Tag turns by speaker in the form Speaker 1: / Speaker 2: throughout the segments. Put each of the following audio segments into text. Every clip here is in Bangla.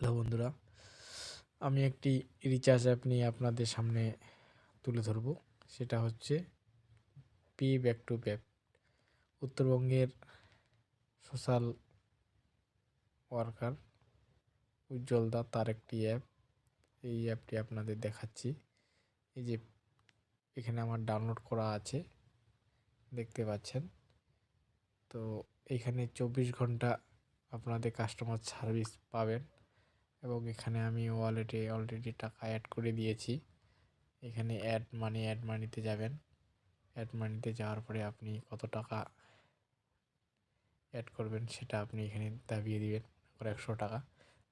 Speaker 1: হ্যালো বন্ধুরা, আমি একটি রিচার্জ অ্যাপ নিয়ে আপনাদের সামনে তুলে ধরব। সেটা হচ্ছে পে ব্যাক টু অ্যাপ। উত্তরবঙ্গের সোশ্যাল ওয়ার্কার উজ্জ্বল দা তার একটি অ্যাপ। এই অ্যাপটি আপনাদের দেখাচ্ছি। এই যে এখানে আমার ডাউনলোড করা আছে, দেখতে পাচ্ছেন। তো এখানে 24 ঘন্টা আপনাদের কাস্টমার সার্ভিস পাবেন এবং এখানে আমি ওয়ালেটে অলরেডি টাকা অ্যাড করে দিয়েছি। এখানে অ্যাড মানিতে যাবেন। অ্যাড মানিতে যাওয়ার পরে আপনি কত টাকা অ্যাড করবেন সেটা আপনি এখানে দাবিয়ে দিবেন, 100 টাকা।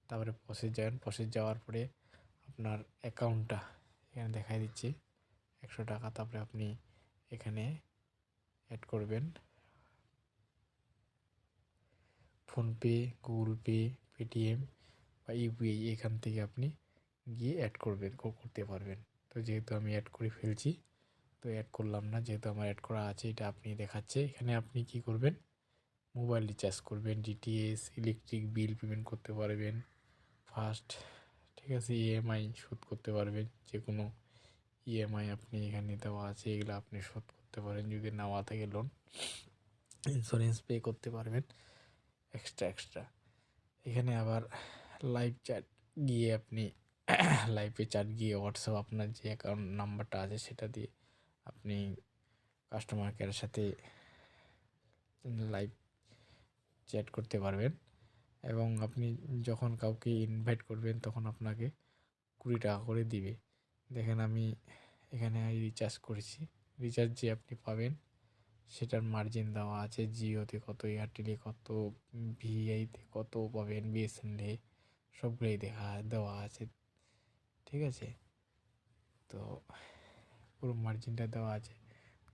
Speaker 1: তারপরে প্রসেস যাবেন। প্রসেস যাওয়ার পরে আপনার অ্যাকাউন্টটা এখানে দেখাই দিচ্ছি, 100 টাকা। তারপরে আপনি এখানে অ্যাড করবেন ফোনপে, গুগল পে, পেটিএম বা ইউপিআই। এখান থেকে আপনি গিয়ে অ্যাড করতে পারবেন। তো যেহেতু আমি অ্যাড করে ফেলছি, তো অ্যাড করলাম না, যেহেতু আমার অ্যাড করা আছে। এটা আপনি দেখাচ্ছে এখানে। আপনি কি করবেন, মোবাইল রিচার্জ করবেন, ডিটিএস, ইলেকট্রিক বিল পেমেন্ট করতে পারবেন ফার্স্ট, ঠিক আছে। ইএমআই শোধ করতে পারবেন, যে কোনো ইএমআই আপনি এখানে দেওয়া আছে, এগুলো আপনি শোধ করতে পারেন যদি নেওয়া থাকে লোন। ইন্স্যুরেন্স পে করতে পারবেন এক্সট্রা। এখানে আবার লাইভ চ্যাট গিয়ে আপনি লাইভে চ্যাট গিয়ে হোয়াটসঅ্যাপ আপনার যে অ্যাকাউন্ট নাম্বারটা আছে সেটা দিয়ে আপনি কাস্টমার কেয়ারের সাথে লাইভ চ্যাট করতে পারবেন। এবং আপনি যখন কাউকে ইনভাইট করবেন তখন আপনাকে 20 টাকা করে দিবে। দেখেন আমি এখানে রিচার্জ করেছি। রিচার্জ যে আপনি পাবেন সেটার মার্জিন দেওয়া আছে। জিওতে কত, এয়ারটেলে কত, ভিআইতে কত পাবেন, বিএসএনএলে সবগুলোই দেওয়া আছে, ঠিক আছে। তো পুরো মার্জিনটা দেওয়া আছে।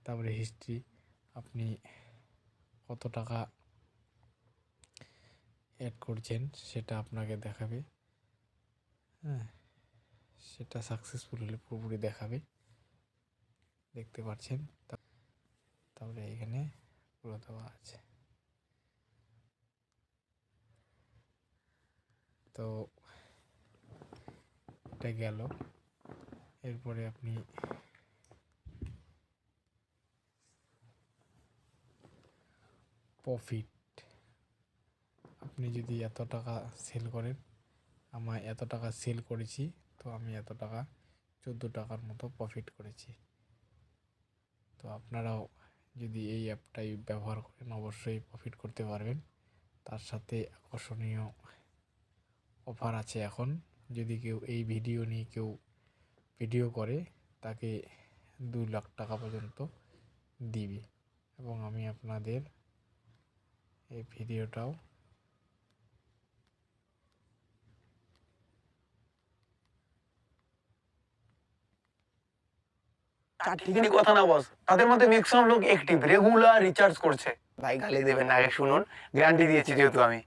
Speaker 1: তারপরে হিস্ট্রি, আপনি কত টাকা অ্যাড করছেন সেটা আপনাকে দেখাবে। হ্যাঁ, সেটা সাকসেসফুল হলে পুরোপুরি দেখাবে, দেখতে পাচ্ছেন। তারপরে এখানে পুরো দেওয়া আছে। তো এটা গেল। এরপরে আপনি প্রফিট, আপনি যদি এত টাকা সেল করেন, আমার এত টাকা সেল করেছি, তো আমি এত টাকা 14 টাকার মতো প্রফিট করেছি। তো আপনারাও যদি এই অ্যাপটাই ব্যবহার করেন অবশ্যই প্রফিট করতে পারবেন। তার সাথে আকর্ষণীয় অফার আছে এখন। যদি কেউ এই ভিডিও নিয়ে ভিডিও করে, তাকে 2 লাখ টাকা পর্যন্ত দিবে। এবং আমি আপনাদের এই ভিডিওটাও
Speaker 2: চারটিখানি কথা না বস, তাদের মধ্যে ম্যাক্সিমাম লোক অ্যাক্টিভ, রেগুলার রিচার্জ করছে। ভাই গালি দেবেন না, আগে শুনুন। গ্যারান্টি দিয়েছি যেহেতু আমি,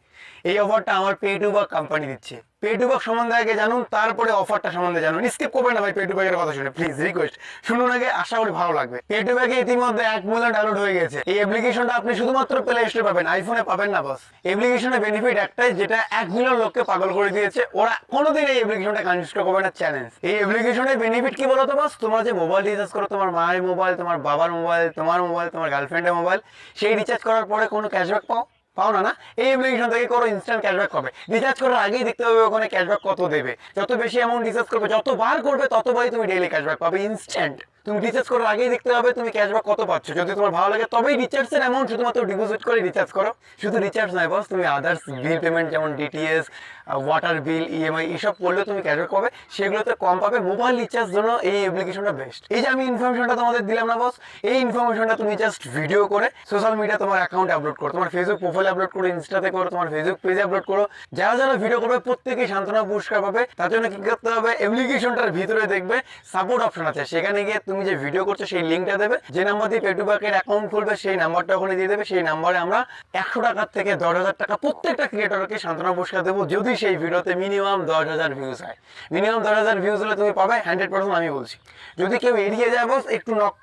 Speaker 2: এই অফারটা আমার পে টু বাক কোম্পানি দিচ্ছে। পে টু বাক সম্বন্ধে আগে জানুন, তারপরে অফারটা সম্বন্ধে জানুন। স্কিপ করবেন না ভাই পে টু বাকের কথা শুনে, প্লিজ রিকোয়েস্ট শুনুন আগে, আশা করি ভালো লাগবে। পে টু বাকে ইতিমধ্যে 1 মিলিয়ন ডাউনলোড হয়ে গেছে। এই অ্যাপ্লিকেশনটা আপনি শুধুমাত্র প্লে স্টোরে পাবেন, আইফোনে পাবেন না বস। অ্যাপ্লিকেশনের বেনিফিট একটাই, যেটা 1 মিলিয়ন লোককে পাগল করে দিয়েছে। ওরা কোনোদিন এই অ্যাপ্লিকেশনটা কনসিডার করবে না, চ্যালেঞ্জ। এই অ্যাপ্লিকেশনের বেনিফিট কি বলতো বস? তোমরা যে মোবাইল রিচার্জ করো, তোমার মায়ের মোবাইল, তোমার বাবার মোবাইল, তোমার মোবাইল, তোমার গার্লফ্রেন্ডের মোবাইল, সেই রিচার্জ করার পরে কোনো ক্যাশব্যাক পাও না। এই অ্যাপ্লিকেশন থেকে করো, ইনস্ট্যান্ট ক্যাশব্যাক পাবে। রিচার্জ করার আগেই দেখতে হবে ওখানে ক্যাশব্যাক কত দেবে। যত বেশি অ্যামাউন্ট রিচার্জ করবে, যতবার করবে, ততবারই তুমি ডেইলি ক্যাশব্যাক পাবে, ইনস্ট্যান্ট। তুমি রিচার্জ করার আগেই দেখতে হবে তুমি ক্যাশব্যাক কত পাচ্ছ। যদি তোমার ভালো লাগে তবেই রিচার্জের অ্যামাউন্ট শুধুমাত্র ডিপোজিট করে রিচার্জ করো। শুধু রিচার্জ নয় বস, তুমি আদার্স বিল পেমেন্ট যেমন ডিটিএস, ওয়াটার বিল, ইএমআই এসব করলেও তুমি ক্যাশব্যাক পাবে, সেগুলোতে কম পাবে। মোবাইল রিচার্জ জন্য এই অ্যাপ্লিকেশনটা বেস্ট। এই যে আমি ইনফরমেশনটা তোমাদের দিলাম না বস, এই ইনফরমেশনটা তুমি জাস্ট ভিডিও করে সোশ্যাল মিডিয়া তোমার অ্যাকাউন্টে আপলোড করো, তোমার ফেসবুক প্রোফাইল আপলোড করো, ইনস্টাতে করো, তোমার ফেসবুক পেজে আপলোড করো। যারা যারা ভিডিও করবে প্রত্যেকেই সান্ত্বনা পুরস্কার পাবে। তার জন্য কি করতে হবে, অ্যাপ্লিকেশনটার ভিতরে দেখবে সাপোর্ট অপশন আছে, সেখানে গিয়ে তুমি যে ভিডিও করছো সেই লিঙ্কটা দেবে। যে নাম্বার দিয়ে পে টু বাকের অ্যাকাউন্ট খুলবে সেই নাম্বারটা ওখানে দিয়ে দেবে। সেই নাম্বারে আমরা 100 টাকার থেকে 10,000 টাকা প্রত্যেকটা ক্রিয়েটরকে সান্ত্বনা পুরস্কার দেবো, যদি সেই ভিডিওতে মিনিমাম 10,000 ভিউজ হয়। মিনিমাম 10,000 ভিউজ হলে তুমি পাবে 100%, আমি বলছি। যদি কেউ এড়িয়ে যায় বস, একটু নক